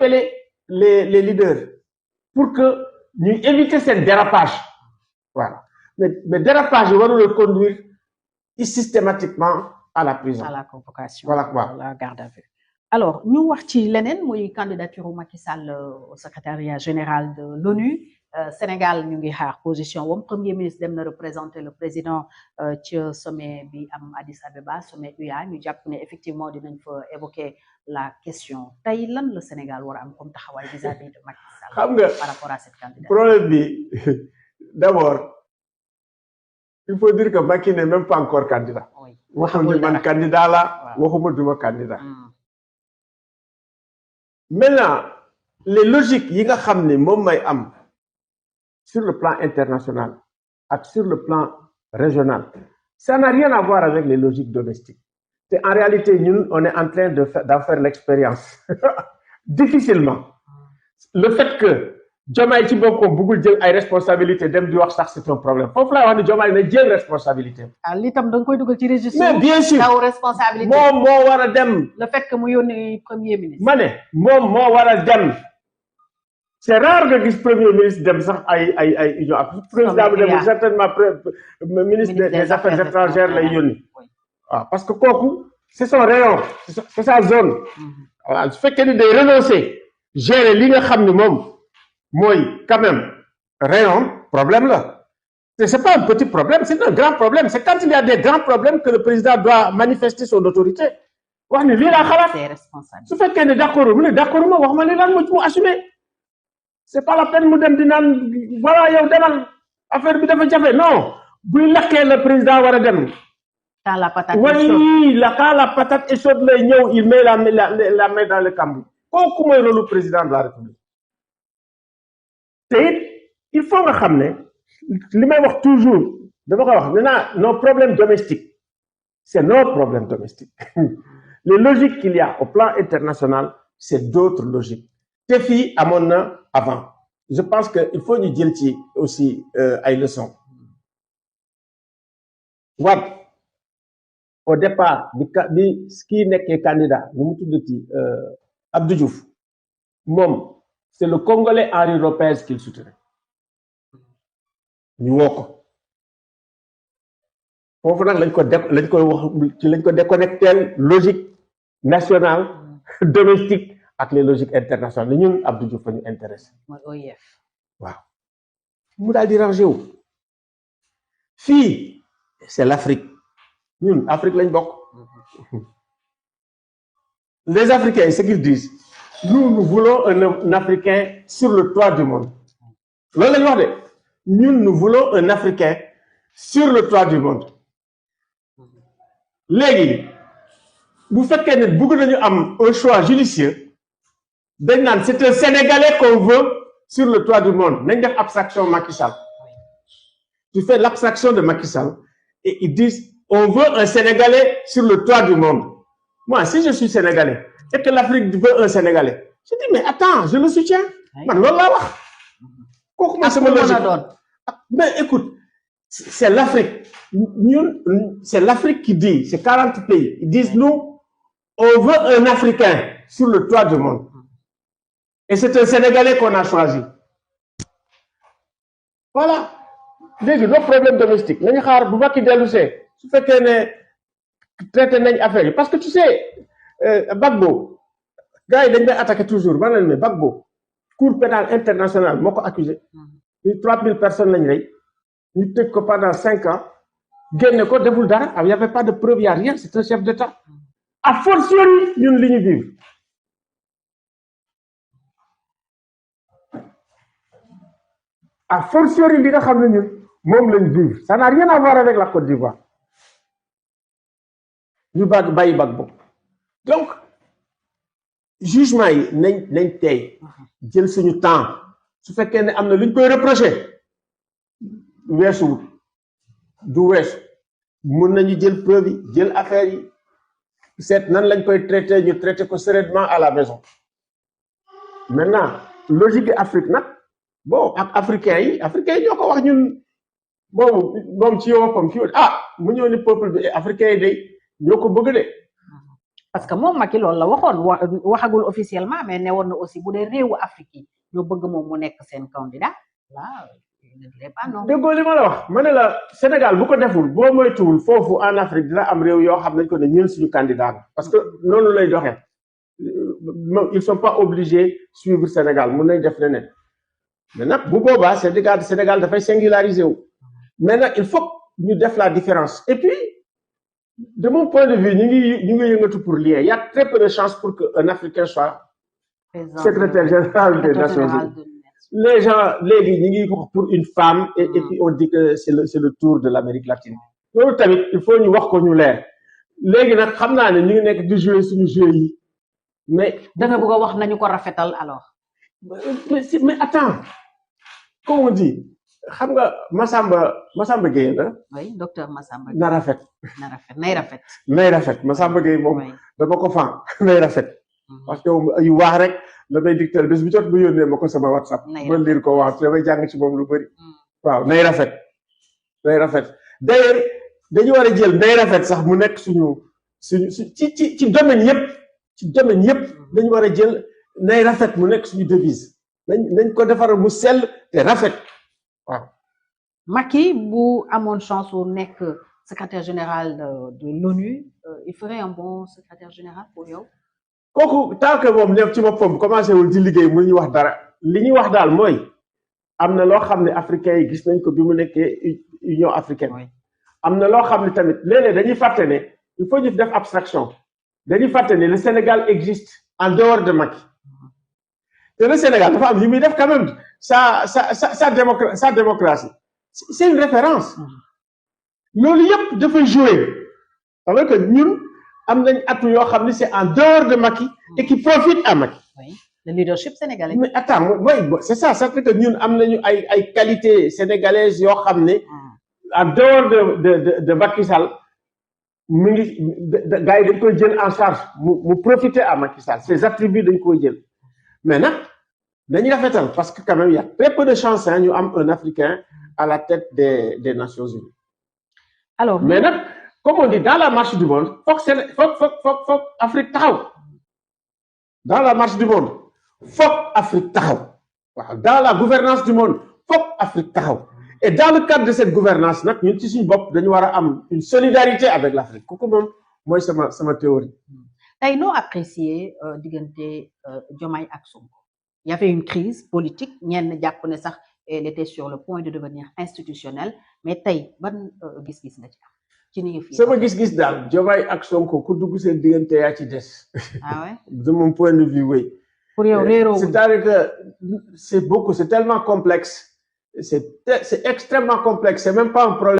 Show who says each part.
Speaker 1: appeler les leaders pour que nous éviter ce dérapage. Voilà. Mais dérapage, on va le conduire systématiquement à la prison.
Speaker 2: À la convocation.
Speaker 1: Voilà quoi.
Speaker 2: La garde à vue. Alors, nous avons une candidature au Macky Sall au secrétariat général de l'ONU. Sénégal, nous avons position. Le premier ministre de représenter le président au sommet Addis Abeba, sommet UA. Nous avons effectivement évoquer la question. Thaïlande, le Sénégal, aura comme taxaway vis-à-vis de Macky Sall par rapport à cette candidature.
Speaker 1: Problème, d'abord, il faut dire que Macky n'est même pas encore candidat.
Speaker 2: Oui.
Speaker 1: Candidat là, candidat. Maintenant, les logiques yi nga xamné mom may am sur le plan international et sur le plan régional, ça n'a rien à voir avec les logiques domestiques. En réalité, nous, on est en train d'en faire l'expérience. Difficilement. Le fait que Diomaye ci boppam bëggul jël ay responsabilité dem di wax sax c'est un problème. Foofu laa wax ni Diomaye na jël responsabilité.
Speaker 2: Ah li tam da nga koy dugal ci registre.
Speaker 1: Mais bien sûr.
Speaker 2: Taw responsabilité.
Speaker 1: Moom moo war a dem.
Speaker 2: Le fait que mu yónni premier ministre.
Speaker 1: Ma ne moom moo war a dem. C'est rare de gis premier ministre dem sax ay union ak président bi dem certainement ministre des affaires étrangères lay yónni. waaw parce que kooku c'est son rayon c'est sa zone. Voilà su fekkee ni day renoncer gérer li nga xam ni moom mooy quand même rayon problème là. C'est pas un petit problème, c'est un grand problème. C'est quand il y a des grands problèmes que le président doit manifester son autorité. Wax ni lii laa xalaat.
Speaker 2: C'est responsable.
Speaker 1: Su fekkee ne d'accord mu ne d'accord ma wax ma li lan mu assumer. C'est pas la peine mu dem di naan voilà yow demal affaire bi dafa jafe non buy lakkee le président war a dem.
Speaker 2: Quand la patate
Speaker 1: est chaude. Oui, quand la patate est chaude lay ñëw il met la main dans le cambouis. Kooku mooy rôle président de la République. Te it il faut nga xam ne li may wax toujours dama ko wax nee naa nos problèmes domestiques c'est nos problèmes domestiques. Les logiques qu'il y a au plan international c'est d'autres logiques. Te fii amoon na avant. Je pense que il faut ñu jël ci aussi ay leçons. Wade au départ bi kii nekkee candidat nu mu tuddati Abdou Diouf moom c'est le Congolais Henri Lopez qu'il soutenait. ñu woo ko foofu nag lañ ko déconnecté logique nationale domestique ak les logiques internationales ñun Abdou Diouf fa ñu intéressé.
Speaker 2: mooy OIF.
Speaker 1: waaw mu daal di rangé wu fii c'est l'Afrique ñun Afrique lañ bokk. Les Africains ce qu'ils disent nous voulons un Africain sur le toit du monde loolu lañ wax de. Nous voulons un Africain sur le toit du monde. Léegi bu fekkee ne bëgg nañu am un choix judicieux dañ naan c'est un Sénégalais qu'on veut sur le toit du monde nañ def abstraction Macky Sall. Tu fais l'abstraction de Macky Sall et ils disent on veut un Sénégalais sur le toit du monde. Moi si je suis Sénégalais et que l'Afrique veut un Sénégalais je dis mais attends je le soutiens man loolu laa wax. Mais écoute, c'est l'Afrique. C'est l'Afrique qui dit, c'est 40 pays. Ils disent, nous, on veut un Africain sur le toit du monde. Et c'est un Sénégalais qu'on a choisi. Voilà. Déjà, nos problèmes domestiques. Nous avons besoin de c'est. Ce fait qu'on est traité d'affaires. Parce que tu sais, Gbagbo, gars, ils attaquent toujours. Mais Gbagbo, Cour pénale internationale, m'ont accusé. 3000 personnes lañ rey ñu tëj ko pendant 5 ans génne ko deful dara il n'y avait pas de preuve il n'y a rien c'est un chef d'État a fortiori ñun li ñu vivre a fortiori li nga xam ne ñun moom lañ vivre ça n'a rien à voir avec la Côte d'Ivoire ñu bàyyi Gbagbo donc jugement yi nañ tey jël suñu temps su fekkee ne am na lu ñu koy reprocher weesuwut du weesu mun nañu jël preuve yi jël affaire yi seet nan lañ koy traiter ñu traiter ko sereinement à la maison maintenant logique Afrique nag bon ak africains yi ñoo ko wax ñun boobu moom ci yow comme kii mu ñëw ni peuple bi africains yi day ñoo ko bëgg de
Speaker 2: parce que moom Macky loolu la waxoon waxagul officiellement mais ne woon na aussi bu dee réewu Afrique yi ñoo bëgg moom mu nekk seen candidat là je ne dirais pas non.
Speaker 1: déggoo li ma la wax ma ne la Sénégal bu ko deful boo moytuwul foofu en Afrique dina am réew yoo xam nañ ko ne ñun suñu candidat parce que noonu lay doxee ils sont pas obligés suivre Sénégal mun nañ def leneen mais nag bu boobaa Sénégal dafay singulariser wu mais nag il faut ñu def la différence et puis de mon point de vue ñu ngi yëngatu pour lien il y a très peu de chances pour que un Africain soit secrétaire général des Nations Unies. Les gens léegi ñu ngi wax pour une femme et puis on dit que c'est le tour de l'Amérique latine loolu tamit il faut ñu wax ko ñu leer léegi nag xam naa ne ñu ngi nekk di jouer suñu jeu yi mais
Speaker 2: da nga bëgg a wax nañu ko rafetal alors
Speaker 1: mais attends comme on dit xam nga Massamba Gueye la.
Speaker 2: oui docteur Massamba Gueye.
Speaker 1: na rafet.
Speaker 2: nay rafet.
Speaker 1: Massamba Gueye moom dama ko fan nay rafet. parce que yu wax rek la may dictal bés bu jot bu yónnee ma ko sama WhatsApp. ma lire ko wax damay jàng ci moom lu bëri. waaw nay rafet. d'ailleurs dañu war a jël nay rafet sax mu nekk suñu ci domaine yëpp dañu war a jël nay rafet mu nekk suñu devise nañ ko defar mu sell te rafet. waaw
Speaker 2: Macky bu amoon chance wu nekk secrétaire général de l'ONU il ferait un bon secrétaire général pour yow.
Speaker 1: kooku tant que moom ñëpp ci boppam commencé wul di liggéey mënuñu wax dara li ñuy wax daal mooy am na loo xam ne africains yi gis nañ ko bi mu nekkee Union africaine. am na loo xam ne tamit léeg-léeg dañuy fàtte ne il faut ñu def abstraction dañuy fàtte ne le Sénégal existe en dehors de Macky te le Sénégal dafa am li muy def quand même. Sa démocratie c'est une référence loolu yëpp dafay jouer alors que ñun am nañ atu yoo xam ne c'est en dehors de Macky et qui profite à Macky.
Speaker 2: Oui, le leadership sénégalais.
Speaker 1: mais attends mooy c'est ça ça fait que ñun am nañu ay qualités sénégalaises yoo xam ne en dehors de Macky Sall mu ngi gars yi dañ koy jël en charge mu profiter à Macky Sall ses attributs dañ koy jël mais nag dañuy rafetal parce que quand même il y a très peu de chances ñu am un Africain à la tête des Nations Unies.
Speaker 2: alors
Speaker 1: mais nag comme on dit dans la marche du monde foog Afrique taxaw dans la marche du monde foog Afrique taxaw waaw dans la gouvernance du monde foog Afrique taxaw et dans le cadre de cette gouvernance nag ñun ci suñu bopp dañu war a am une solidarité avec l'Afrique kooku moom mooy sama théorie.
Speaker 2: tey noo apprécier diggante Diomaye ak Sonko. Il y avait une crise politique ñenn jàpp ne sax elle était sur le point de devenir institutionnelle mais tey ban gis-gis nga ci am ci ni nga fi.
Speaker 1: sama gis-gis daal Diomaye ak Sonko ku dugg seen diggante yaa ci des.
Speaker 2: ah ouais.
Speaker 1: de mon point de vue oui.
Speaker 2: pour yow réeroo
Speaker 1: c'est-à-dire que c'est tellement complexe c'est extrêmement complexe c'est même pas un problème.